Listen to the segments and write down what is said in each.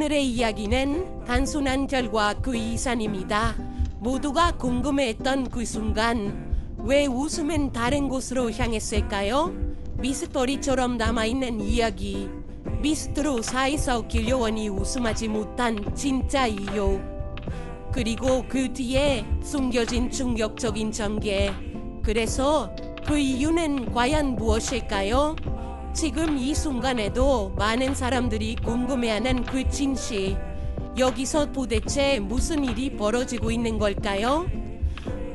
오늘의 이야기는 단순한 결과 그 이상입니다. 모두가 궁금해했던 그 순간 왜 웃음은 다른 곳으로 향했을까요? 미스터리처럼 남아있는 이야기. 미스트로 사에서 길요원이 웃음하지 못한 진짜 이유. 그리고 그 뒤에 숨겨진 충격적인 전개. 그래서 그 이유는 과연 무엇일까요? 지금 이 순간에도 많은 사람들이 궁금해하는 그 진실. 여기서 도대체 무슨 일이 벌어지고 있는 걸까요?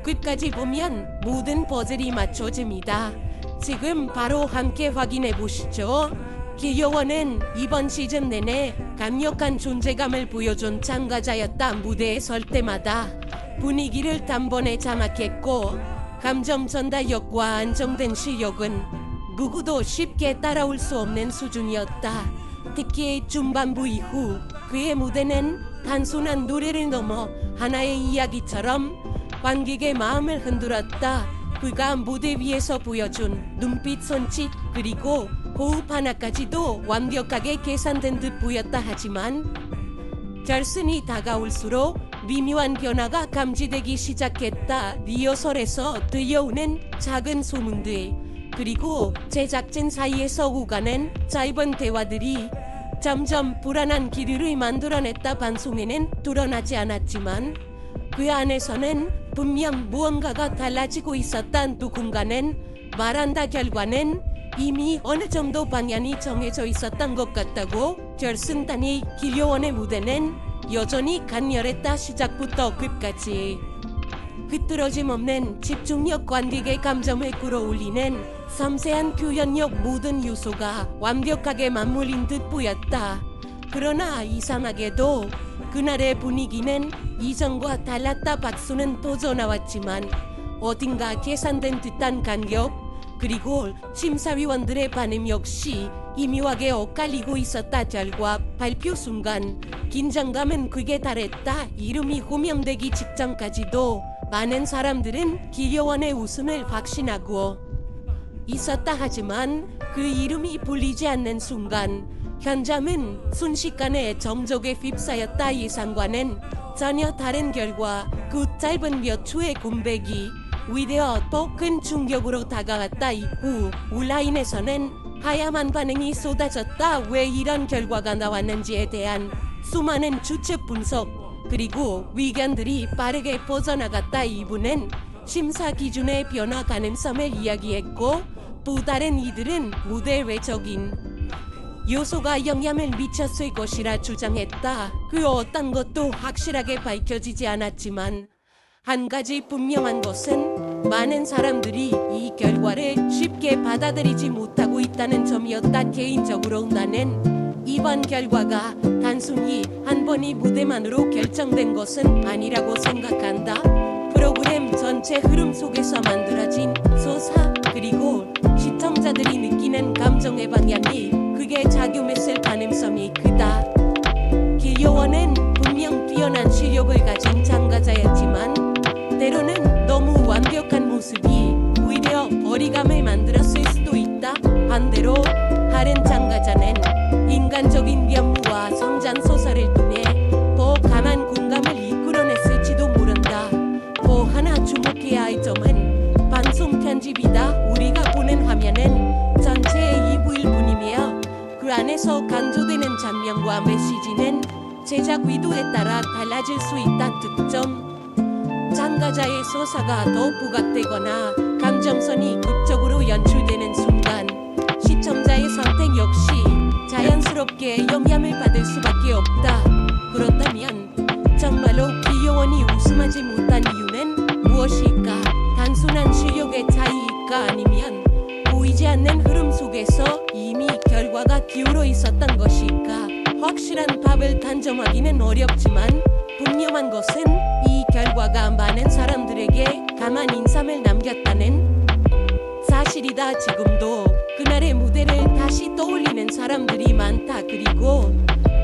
끝까지 보면 모든 퍼즐이 맞춰집니다. 지금 바로 함께 확인해 보시죠. 길요원은 이번 시즌 내내 강력한 존재감을 보여준 참가자였다. 무대에 설 때마다 분위기를 단번에 장악했고 감정 전달력과 안정된 실력은 누구도 쉽게 따라올 수 없는 수준이었다. 특히 중반부 이후 그의 무대는 단순한 노래를 넘어 하나의 이야기처럼 관객의 마음을 흔들었다. 그가 무대 위에서 보여준 눈빛 손짓 그리고 호흡 하나까지도 완벽하게 계산된 듯 보였다. 하지만 결승이 다가올수록 미묘한 변화가 감지되기 시작했다. 리허설에서 들려오는 작은 소문들 그리고 제작진 사이에서 오가는 짧은 대화들이 점점 불안한 기류를 만들어냈다. 방송에는 드러나지 않았지만 그 안에서는 분명 무언가가 달라지고 있었다. 누군가는 말한다. 결과는 이미 어느 정도 방향이 정해져 있었던 것 같다고. 결승 단위 길요원의 무대는 여전히 강렬했다. 시작부터 끝까지 흐트러짐 없는 집중력, 관객의 감정을 끌어올리는 섬세한 표현력, 모든 요소가 완벽하게 맞물린 듯 보였다. 그러나 이상하게도 그날의 분위기는 이전과 달랐다. 박수는 터져나왔지만 어딘가 계산된 듯한 간격 그리고 심사위원들의 반응 역시 미묘하게 엇갈리고 있었다. 결과 발표 순간 긴장감은 극에 달했다. 이름이 호명되기 직전까지도 많은 사람들은 길요원의 웃음을 확신하고 있었다. 하지만 그 이름이 불리지 않는 순간 현장은 순식간에 정적에 휩싸였다. 예상과는 전혀 다른 결과. 그 짧은 몇 초의 공백이 위대어 더 큰 충격으로 다가왔다. 이후 온라인에서는 하야만 반응이 쏟아졌다. 왜 이런 결과가 나왔는지에 대한 수많은 추측 분석 그리고 의견들이 빠르게 퍼져나갔다. 이분은 심사 기준의 변화 가능성을 이야기했고 또 다른 이들은 무대 외적인 요소가 영향을 미쳤을 것이라 주장했다. 그 어떤 것도 확실하게 밝혀지지 않았지만 한 가지 분명한 것은 많은 사람들이 이 결과를 쉽게 받아들이지 못하고 있다는 점이었다. 개인적으로 나는 이번 결과가 단순히 한 번의 무대만으로 결정된 것은 아니라고 생각한다. 프로그램 전체 흐름 속에서 만들어진 서사 그리고 시청자들이 느끼는 감정의 방향이 크게 작용했을 가능성이 크다. 길요원은 분명 뛰어난 실력을 가진 참가자였지만 때로는 너무 완벽한 모습이 오히려 거리감을 만들었을 수도 있다. 반대로 다른 참가자는 인간적인 면모와 성장 서사를 통해 더 강한 공감을 이끌어냈을지도 모른다. 또 하나 주목해야 할 점은 방송 편집이다. 우리가 보는 화면은 전체의 일부일 뿐이며 그 안에서 강조되는 장면과 메시지는 제작 의도에 따라 달라질 수 있다. 특정 참가자의 서사가 더 부각되거나 감정선이 극적으로 연출되는 순간 시청자의 선택 역시 자연스럽게 영향을 받을 수밖에 없다. 그렇다면 정말로 길요원이 웃음하지 못한 이유는 무엇일까? 단순한 실력의 차이일까? 아니면 보이지 않는 흐름 속에서 이미 결과가 기울어 있었던 것일까? 확실한 답을 단정하기는 어렵지만 분명한 것은 이 결과가 많은 사람들에게 강한 인상을 남겼다는 사실이다. 지금도 그날의 무대를 다시 떠올리는 사람들이 많다. 그리고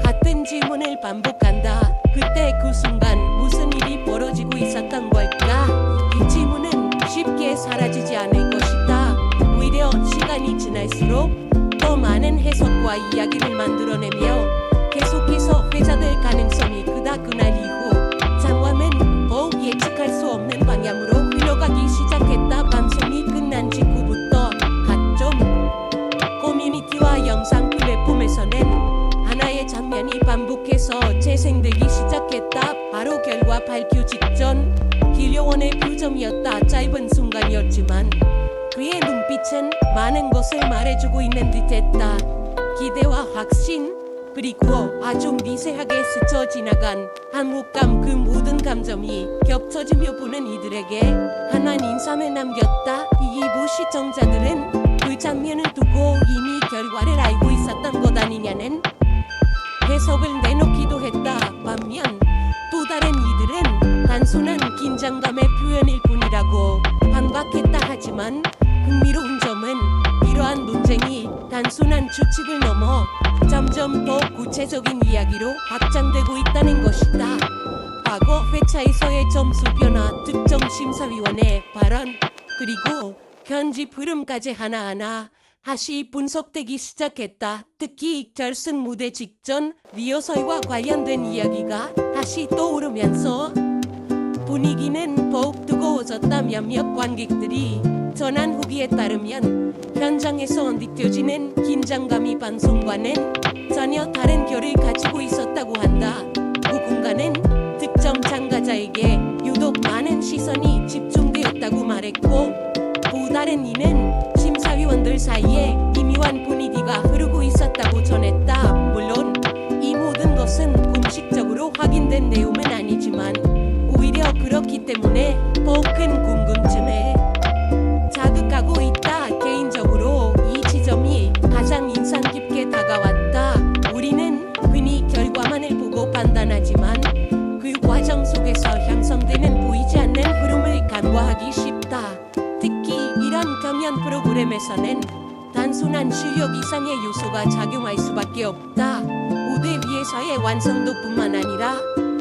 같은 질문을 반복한다. 그때 그 순간 무슨 일이 벌어지고 있었던 걸까? 이 질문은 쉽게 사라지지 않을 것이다. 오히려 시간이 지날수록 더 많은 해석과 이야기를 만들어내며 계속해서 회자될 사건이 반복해서 재생되기 시작했다. 바로 결과 밝히기 직전 길려원의 표정이었다. 짧은 순간이었지만 그의 눈빛은 많은 것을 말해주고 있는 듯했다. 기대와 확신, 그리고 아주 미세하게 스쳐 지나간 한몫감, 그 모든 감정이 겹쳐지며 보는 이들에게 환한 인상을 남겼다. 일부 시청자들은 그 장면을 두고 이미 결과를 알고 있었던 것 아니냐는 해석을 내놓기도 했다. 반면 또 다른 이들은 단순한 긴장감의 표현일 뿐이라고 반박했다. 하지만 흥미로운 점은 이러한 논쟁이 단순한 추측을 넘어 점점 더 구체적인 이야기로 확장되고 있다는 것이다. 과거 회차에서의 점수 변화, 특정 심사위원의 발언, 그리고 편집 흐름까지 하나하나 다시 분석되기 시작했다. 특히 결승 무대 직전 리허설과 관련된 이야기가 다시 떠오르면서 분위기는 더욱 뜨거워졌다. 몇몇 관객들이 전한 후기에 따르면 현장에서 느껴지는 긴장감이 방송과는 전혀 다른 결을 가지고 있었다고 한다. 누군가는 특정 참가자에게 유독 많은 시선이 집중되었다고 말했고, 또 다른 이는 심사위원들 사이에 미묘한 분위기가 흐르고 있었다고 전했다. 물론 이 모든 것은 공식적으로 확인된 내용은 아니지만 오히려 그렇기 때문에 더 큰 궁금증을 자극하고 있다. 개인적으로 이 지점이 가장 인상 깊게 다가왔다. 우리는 흔히 결과만을 보고 판단하지만 그 과정 속에서 형성되는 보이지 않는 흐름을 간과하기 쉽다. 특히 이런 경연 프로그램에서는 단순한 실력 이상의 요소가 작용할 수밖에 없다. 무대 위에서의 완성도뿐만 아니라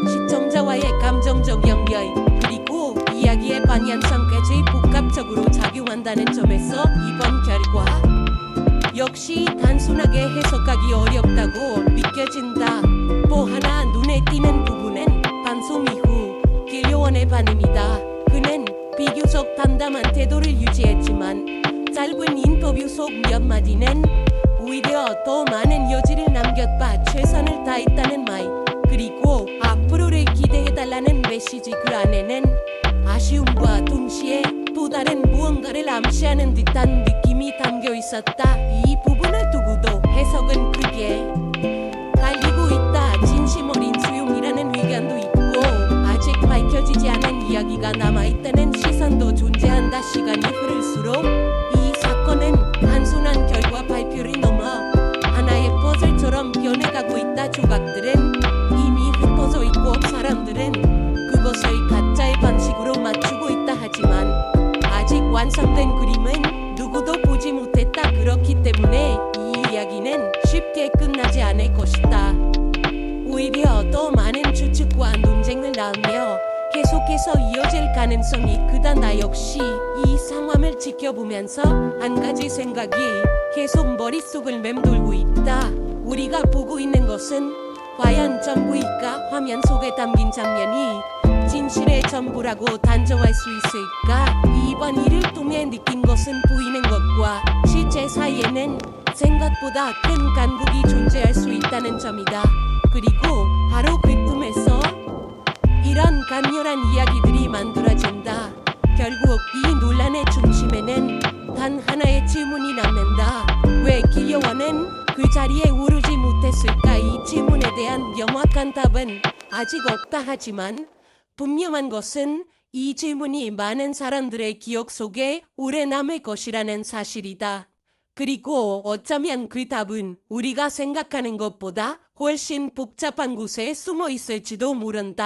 시청자와의 감정적 연결, 그리고 이야기의 방향성까지 복합적으로 작용한다는 점에서 이번 결과 역시 단순하게 해석하기 어렵다고 느껴진다. 또 하나 눈에 띄는 부분은 방송 이후 길려원의 반응이다. 그는 비교적 담담한 태도를 유지했지만 짧은 인터뷰 속 몇 마디는 오히려 더 많은 여지를 남겼다. 최선을 다했다는 말, 그리고 앞으로를 기대해달라는 메시지. 그 안에는 아쉬움과 동시에 또 다른 무언가를 암시하는 듯한 느낌이 담겨 있었다. 이 부분을 두고도 해석은 크게 갈리고 있다. 진심 어린 수용이라는 의견도 있고, 아직 밝혀지지 않은 이야기가 남아있다는 시선도 존재한다. 시간이 흐를수록 이 사건은 단순한 결과 발표를 넘어 하나의 퍼즐처럼 변해가고 있다. 조각들은 이미 흩어져 있고 사람들은 그것을 가짜의 방식으로 맞추고 있다. 하지만 아직 완성된 그림은 누구도 보지 못했다. 그렇기 때문에 이 이야기는 쉽게 끝나지 않을 것이다. 오히려 더 많은 추측과 논쟁을 낳으며 계속해서 이어질 가능성이 크다. 나 역시 이 상황을 지켜보면서 한 가지 생각이 계속 머릿속을 맴돌고 있다. 우리가 보고 있는 것은 과연 전부일까? 화면 속에 담긴 장면이 진실의 전부라고 단정할 수 있을까? 이번 일을 통해 느낀 것은 보이는 것과 실제 사이에는 생각보다 큰 간극이 존재할 수 있다는 점이다. 그리고 바로 그 틈에서 이런 강렬한 이야기들이 만들어진다. 결국 이 논란의 중심에는 단 하나의 질문이 남는다. 왜 길려원은 그 자리에 오르지 못했을까? 이 질문에 대한 명확한 답은 아직 없다. 하지만 분명한 것은 이 질문이 많은 사람들의 기억 속에 오래 남을 것이라는 사실이다. 그리고 어쩌면 그 답은 우리가 생각하는 것보다 훨씬 복잡한 곳에 숨어 있을지도 모른다.